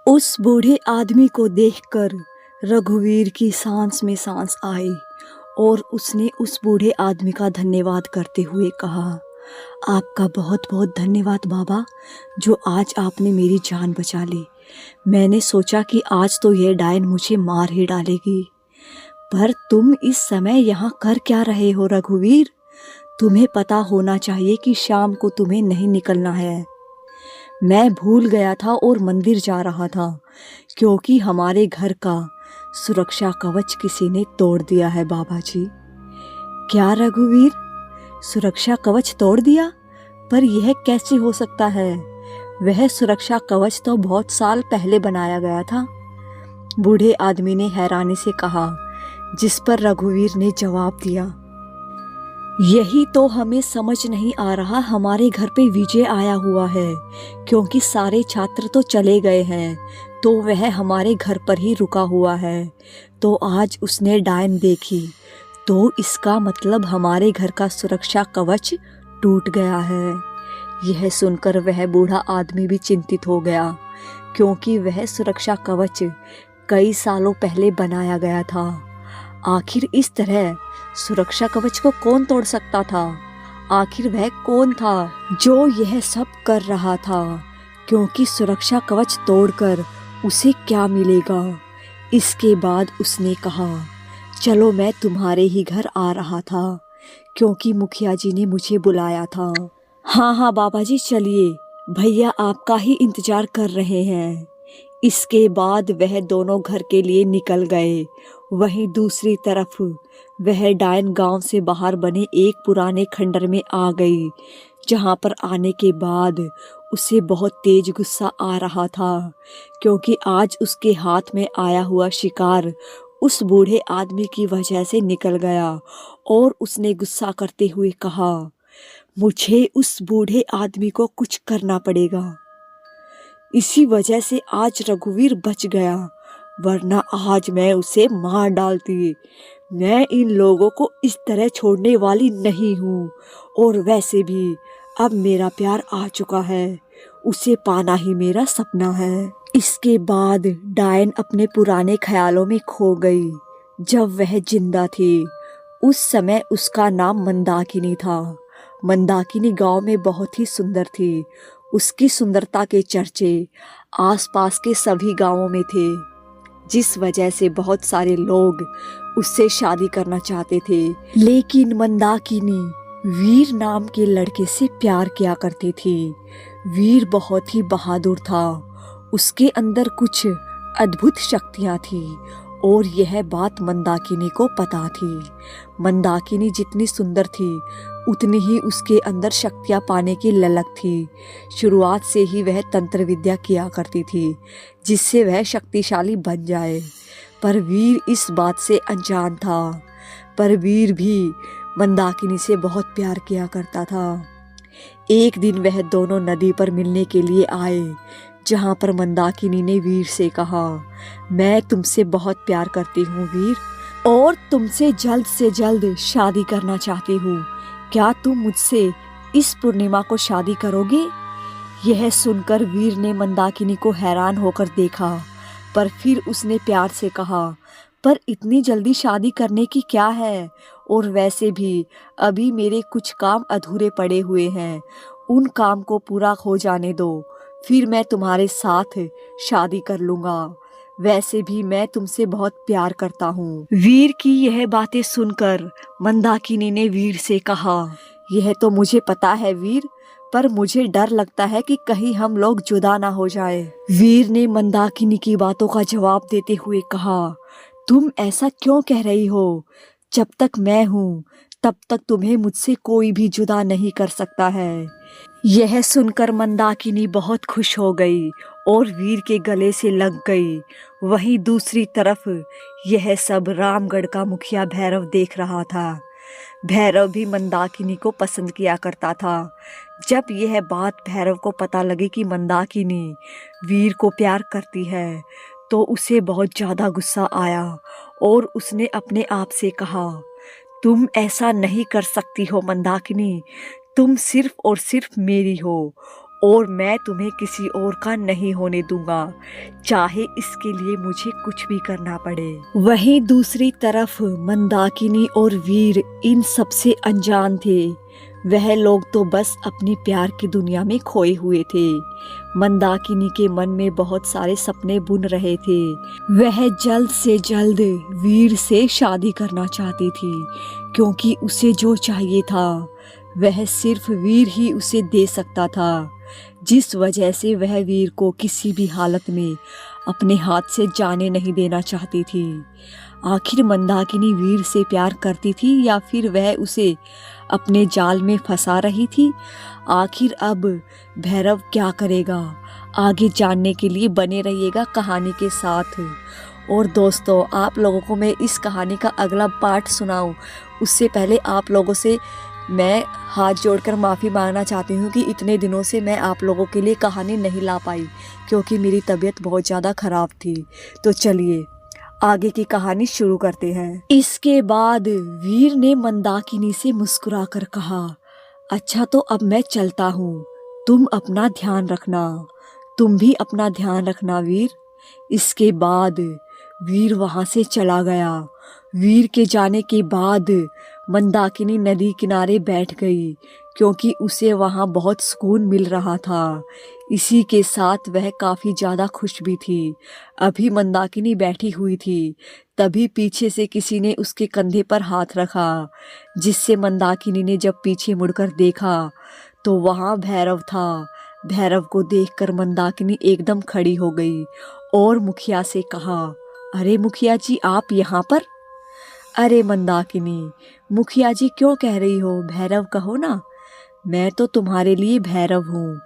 उस बूढ़े आदमी को देखकर रघुवीर की सांस में सांस आई और उसने उस बूढ़े आदमी का धन्यवाद करते हुए कहा, आपका बहुत बहुत धन्यवाद बाबा, जो आज आपने मेरी जान बचा ली। मैंने सोचा कि आज तो यह डायन मुझे मार ही डालेगी। पर तुम इस समय यहाँ कर क्या रहे हो रघुवीर? तुम्हें पता होना चाहिए कि शाम को तुम्हें नहीं निकलना है। मैं भूल गया था और मंदिर जा रहा था, क्योंकि हमारे घर का सुरक्षा कवच किसी ने तोड़ दिया है बाबा जी। क्या रघुवीर, सुरक्षा कवच तोड़ दिया? पर यह कैसे हो सकता है? वह सुरक्षा कवच तो बहुत साल पहले बनाया गया था, बूढ़े आदमी ने हैरानी से कहा, जिस पर रघुवीर ने जवाब दिया, यही तो हमें समझ नहीं आ रहा। हमारे घर पे विजय आया हुआ है, क्योंकि सारे छात्र तो चले गए हैं, तो वह हमारे घर पर ही रुका हुआ है। तो आज उसने डायन देखी, तो इसका मतलब हमारे घर का सुरक्षा कवच टूट गया है। यह सुनकर वह बूढ़ा आदमी भी चिंतित हो गया, क्योंकि वह सुरक्षा कवच कई सालों पहले बनाया गया था। आखिर इस तरह सुरक्षा कवच को कौन तोड़ सकता था? आखिर वह कौन था जो यह सब कर रहा था? क्योंकि सुरक्षा कवच तोड़कर उसे क्या मिलेगा? इसके बाद उसने कहा, चलो मैं तुम्हारे ही घर आ रहा था, क्योंकि मुखिया जी ने मुझे बुलाया था। हाँ हाँ बाबा जी, चलिए, भैया आपका ही इंतजार कर रहे हैं। इसके बाद वह दोनों घर के लिए निकल गए। वहीं दूसरी तरफ वह डायन गांव से बाहर बने एक पुराने खंडर में आ गई, जहां पर आने के बाद उसे बहुत तेज गुस्सा आ रहा था, क्योंकि आज उसके हाथ में आया हुआ शिकार उस बूढ़े आदमी की वजह से निकल गया। और उसने गुस्सा करते हुए कहा, मुझे उस बूढ़े आदमी को कुछ करना पड़ेगा। इसी वजह से आज रघुवीर बच गया, वरना आज मैं उसे मार डालती। मैं इन लोगों को इस तरह छोड़ने वाली नहीं हूँ। और वैसे भी अब मेरा प्यार आ चुका है, उसे पाना ही मेरा सपना है। इसके बाद डायन अपने पुराने ख्यालों में खो गई। जब वह जिंदा थी, उस समय उसका नाम मंदाकिनी था। मंदाकिनी गांव में बहुत ही सुंदर थी। उसकी सुंदरता के चर्चे आसपास के सभी गांवों में थे, जिस वजह से बहुत सारे लोग उससे शादी करना चाहते थे। लेकिन मंदाकिनी वीर नाम के लड़के से प्यार किया करती थी। वीर बहुत ही बहादुर था, उसके अंदर कुछ अद्भुत शक्तियां थी, और यह बात मंदाकिनी को पता थी। मंदाकिनी जितनी सुंदर थी, उतनी ही उसके अंदर शक्तियां पाने की ललक थी। शुरुआत से ही वह तंत्र विद्या किया करती थी, जिससे वह शक्तिशाली बन जाए। पर वीर इस बात से अनजान था। पर वीर भी मंदाकिनी से बहुत प्यार किया करता था। एक दिन वह दोनों नदी पर मिलने के लिए आए, जहां पर मंदाकिनी ने वीर से कहा, मैं तुमसे बहुत प्यार करती हूँ वीर, और तुमसे जल्द से जल्द शादी करना चाहती हूँ। क्या तुम मुझसे इस पूर्णिमा को शादी करोगे? यह सुनकर वीर ने मंदाकिनी को हैरान होकर देखा, पर फिर उसने प्यार से कहा, पर इतनी जल्दी शादी करने की क्या है? और वैसे भी अभी मेरे कुछ काम अधूरे पड़े हुए हैं, उन काम को पूरा हो जाने दो, फिर मैं तुम्हारे साथ शादी कर लूंगा। वैसे भी मैं तुमसे बहुत प्यार करता हूँ। वीर की यह बातें सुनकर मंदाकिनी ने वीर से कहा, यह तो मुझे पता है वीर, पर मुझे डर लगता है कि कहीं हम लोग जुदा ना हो जाए। वीर ने मंदाकिनी की बातों का जवाब देते हुए कहा, तुम ऐसा क्यों कह रही हो? जब तक मैं हूँ, तब तक तुम्हें मुझसे कोई भी जुदा नहीं कर सकता है। यह सुनकर मंदाकिनी बहुत खुश हो गई और वीर के गले से लग गई। वहीं दूसरी तरफ यह सब रामगढ़ का मुखिया भैरव देख रहा था। भैरव भी मंदाकिनी को पसंद किया करता था। जब यह बात भैरव को पता लगी कि मंदाकिनी वीर को प्यार करती है, तो उसे बहुत ज़्यादा गुस्सा आया और उसने अपने आप से कहा, तुम ऐसा नहीं कर सकती हो मंदाकिनी, तुम सिर्फ और सिर्फ मेरी हो, और मैं तुम्हें किसी और का नहीं होने दूंगा, चाहे इसके लिए मुझे कुछ भी करना पड़े। वहीं दूसरी तरफ मंदाकिनी और वीर इन सबसे अनजान थे। वह लोग तो बस अपने प्यार की दुनिया में खोए हुए थे। मंदाकिनी के मन में बहुत सारे सपने बुन रहे थे। वह जल्द से जल्द वीर से शादी करना चाहती थी, क्योंकि उसे जो चाहिए था वह सिर्फ वीर ही उसे दे सकता था, जिस वजह से वह वीर को किसी भी हालत में अपने हाथ से जाने नहीं देना चाहती थी। आखिर मंदाकिनी वीर से प्यार करती थी या फिर वह उसे अपने जाल में फंसा रही थी? आखिर अब भैरव क्या करेगा? आगे जानने के लिए बने रहिएगा कहानी के साथ। और दोस्तों, आप लोगों को मैं इस कहानी का अगला पार्ट सुनाऊं उससे पहले आप लोगों से मैं हाथ जोड़कर माफ़ी मांगना चाहती हूँ कि इतने दिनों से मैं आप लोगों के लिए कहानी नहीं ला पाई, क्योंकि मेरी तबीयत बहुत ज़्यादा ख़राब थी। तो चलिए आगे की कहानी शुरू करते हैं। इसके बाद वीर ने मंदाकिनी से मुस्कुरा कर कहा, अच्छा तो अब मैं चलता हूँ, तुम अपना ध्यान रखना। तुम भी अपना ध्यान रखना वीर। इसके बाद वीर वहाँ से चला गया। वीर के जाने के बाद मंदाकिनी नदी किनारे बैठ गई, क्योंकि उसे वहाँ बहुत सुकून मिल रहा था। इसी के साथ वह काफ़ी ज़्यादा खुश भी थी। अभी मंदाकिनी बैठी हुई थी, तभी पीछे से किसी ने उसके कंधे पर हाथ रखा, जिससे मंदाकिनी ने जब पीछे मुड़कर देखा तो वहाँ भैरव था। भैरव को देखकर मंदाकिनी एकदम खड़ी हो गई और मुखिया से कहा, अरे मुखिया जी, आप यहाँ पर? अरे मंदाकिनी, मुखिया जी क्यों कह रही हो? भैरव कहो ना, मैं तो तुम्हारे लिए भैरव हूँ,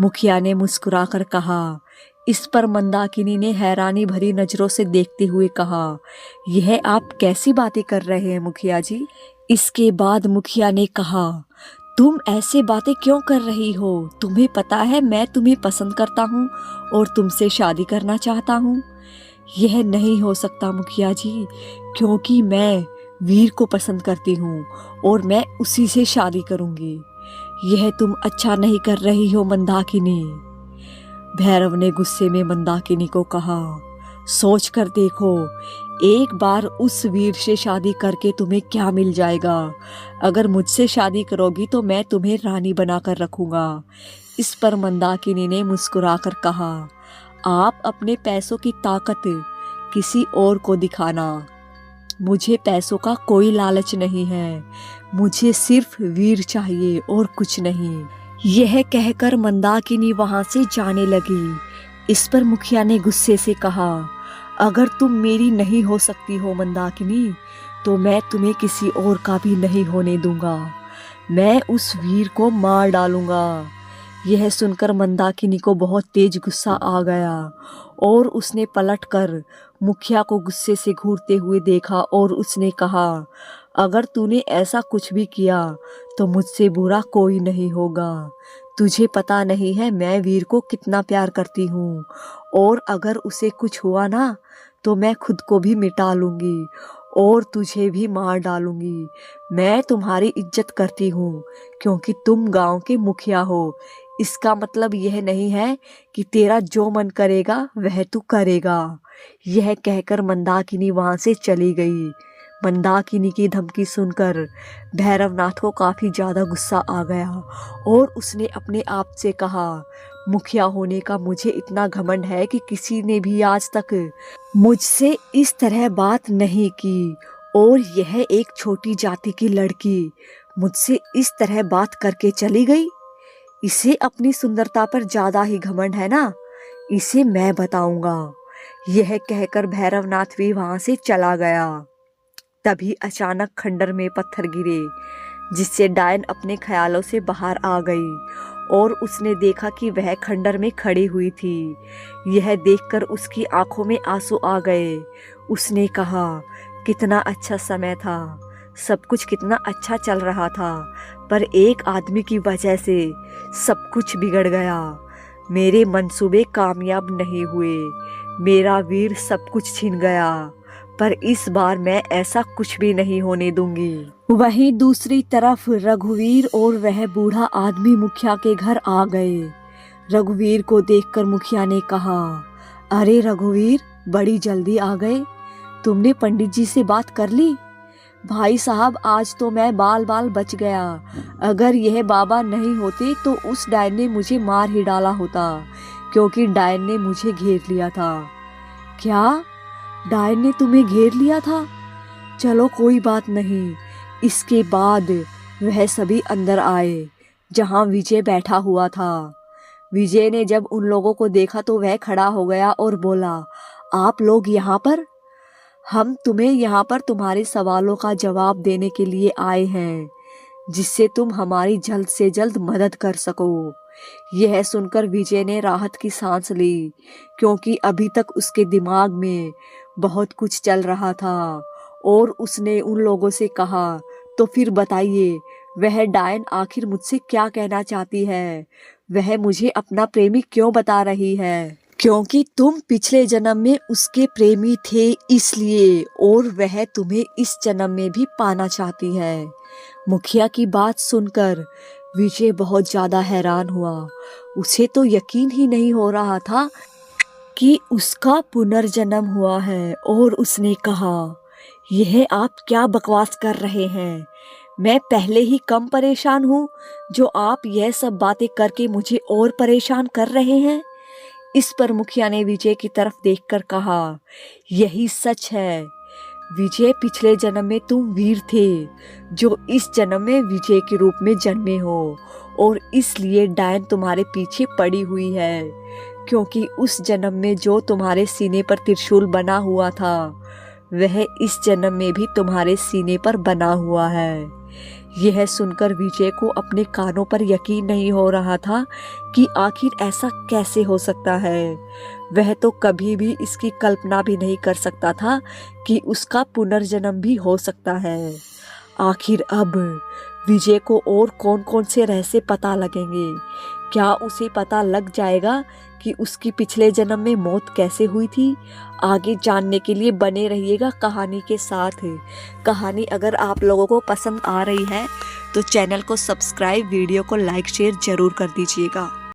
मुखिया ने मुस्कुराकर कहा। इस पर मंदाकिनी ने हैरानी भरी नजरों से देखते हुए कहा, यह आप कैसी बातें कर रहे हैं मुखिया जी? इसके बाद मुखिया ने कहा, तुम ऐसे बातें क्यों कर रही हो? तुम्हें पता है मैं तुम्हें पसंद करता हूँ और तुमसे शादी करना चाहता हूँ। यह नहीं हो सकता मुखिया जी, क्योंकि मैं वीर को पसंद करती हूँ और मैं उसी से शादी करूँगी। यह तुम अच्छा नहीं कर रही हो मंदाकिनी। भैरव ने गुस्से में मंदाकिनी को कहा, सोच कर देखो, एक बार उस वीर से शादी करके तुम्हें क्या मिल जाएगा? अगर मुझसे शादी करोगी तो मैं तुम्हें रानी बनाकर रखूँगा। इस पर मंदाकिनी ने मुस्कुराकर कहा, आप अपने पैसों की ताकत किसी और को दिखाना, मुझे पैसों का कोई लालच नहीं है, मुझे सिर्फ वीर चाहिए और कुछ नहीं। यह कहकर मंदाकिनी वहां से जाने लगी। इस पर मुखिया ने गुस्से से कहा, अगर तुम मेरी नहीं हो सकती हो मंदाकिनी, तो मैं तुम्हें किसी और का भी नहीं होने दूंगा। मैं उस वीर को मार डालूंगा। यह सुनकर मंदाकिनी को बहुत तेज गुस्सा आ गया और उसने पलटकर मुखिया को गुस्से से घूरते हुए देखा और उसने कहा, अगर तूने ऐसा कुछ भी किया तो मुझसे बुरा कोई नहीं होगा। तुझे पता नहीं है मैं वीर को कितना प्यार करती हूँ, और अगर उसे कुछ हुआ ना तो मैं खुद को भी मिटा लूँगी और तुझे भी मार डालूँगी। मैं तुम्हारी इज्जत करती हूँ क्योंकि तुम गांव के मुखिया हो। इसका मतलब यह नहीं है कि तेरा जो मन करेगा वह तू करेगा। यह कहकर मंदाकिनी वहां से चली गई। मंदाकिनी की धमकी सुनकर भैरवनाथ को काफ़ी ज़्यादा गुस्सा आ गया और उसने अपने आप से कहा, मुखिया होने का मुझे इतना घमंड है कि किसी ने भी आज तक मुझसे इस तरह बात नहीं की, और यह एक छोटी जाति की लड़की मुझसे इस तरह बात करके चली गई। इसे अपनी सुंदरता पर ज़्यादा ही घमंड है ना, इसे मैं बताऊंगा। यह कहकर भैरवनाथ भी वहां से चला गया। तभी अचानक खंडर में पत्थर गिरे, जिससे डायन अपने ख्यालों से बाहर आ गई और उसने देखा कि वह खंडर में खड़ी हुई थी। यह देखकर उसकी आंखों में आंसू आ गए। उसने कहा, कितना अच्छा समय था, सब कुछ कितना अच्छा चल रहा था, पर एक आदमी की वजह से सब कुछ बिगड़ गया। मेरे मंसूबे कामयाब नहीं हुए, मेरा वीर सब कुछ छीन गया, पर इस बार मैं ऐसा कुछ भी नहीं होने दूंगी। वहीं दूसरी तरफ रघुवीर और वह बूढ़ा आदमी मुखिया के घर आ गए। रघुवीर को देखकर मुखिया ने कहा, अरे रघुवीर, बड़ी जल्दी आ गए। तुमने पंडित जी से बात कर ली? भाई साहब, आज तो मैं बाल बाल बच गया। अगर यह बाबा नहीं होते तो उस डायन ने मुझे मार ही डाला होता, क्योंकि डायन ने मुझे घेर लिया था। क्या? डायन ने तुम्हें घेर लिया था? चलो कोई बात नहीं। इसके बाद वह सभी अंदर आए, जहां विजय बैठा हुआ था। विजय ने जब उन लोगों को देखा तो वह खड़ा हो गया और बोला, आप लोग यहाँ पर? हम तुम्हें यहाँ पर तुम्हारे सवालों का जवाब देने के लिए आए हैं, जिससे तुम हमारी जल्द से जल्द मदद कर सको। यह सुनकर विजय ने राहत की सांस ली, क्योंकि अभी तक उसके दिमाग में बहुत कुछ चल रहा था। और उसने उन लोगों से कहा, तो फिर बताइए, वह डायन आखिर मुझसे क्या कहना चाहती है? वह मुझे अपना प्रेमी क्यों बता रही है? क्योंकि तुम पिछले जन्म में उसके प्रेमी थे इसलिए, और वह तुम्हें इस जन्म में भी पाना चाहती है। मुखिया की बात सुनकर विजय बहुत ज्यादा हैरान हुआ। उसे तो यकीन ही नहीं हो रहा था कि उसका पुनर्जन्म हुआ है। और उसने कहा, यह आप क्या बकवास कर रहे हैं? मैं पहले ही कम परेशान हूँ, जो आप यह सब बातें करके मुझे और परेशान कर रहे हैं। इस पर मुखिया ने विजय की तरफ देखकर कहा, यही सच है विजय, पिछले जन्म में तुम वीर थे, जो इस जन्म में विजय के रूप में जन्मे हो, और इसलिए डायन तुम्हारे पीछे पड़ी हुई है, क्योंकि उस जन्म में जो तुम्हारे सीने पर त्रिशूल बना हुआ था, वह इस जन्म में भी तुम्हारे सीने पर बना हुआ है। यह सुनकर विजय को अपने कानों पर यकीन नहीं हो रहा था कि आखिर ऐसा कैसे हो सकता है। वह तो कभी भी इसकी कल्पना भी नहीं कर सकता था कि उसका पुनर्जन्म भी हो सकता है। आखिर अब विजय को और कौन कौन से रहस्य पता लगेंगे? क्या उसे पता लग जाएगा कि उसकी पिछले जन्म में मौत कैसे हुई थी? आगे जानने के लिए बने रहिएगा कहानी के साथ। कहानी अगर आप लोगों को पसंद आ रही है तो चैनल को सब्सक्राइब, वीडियो को लाइक शेयर जरूर कर दीजिएगा।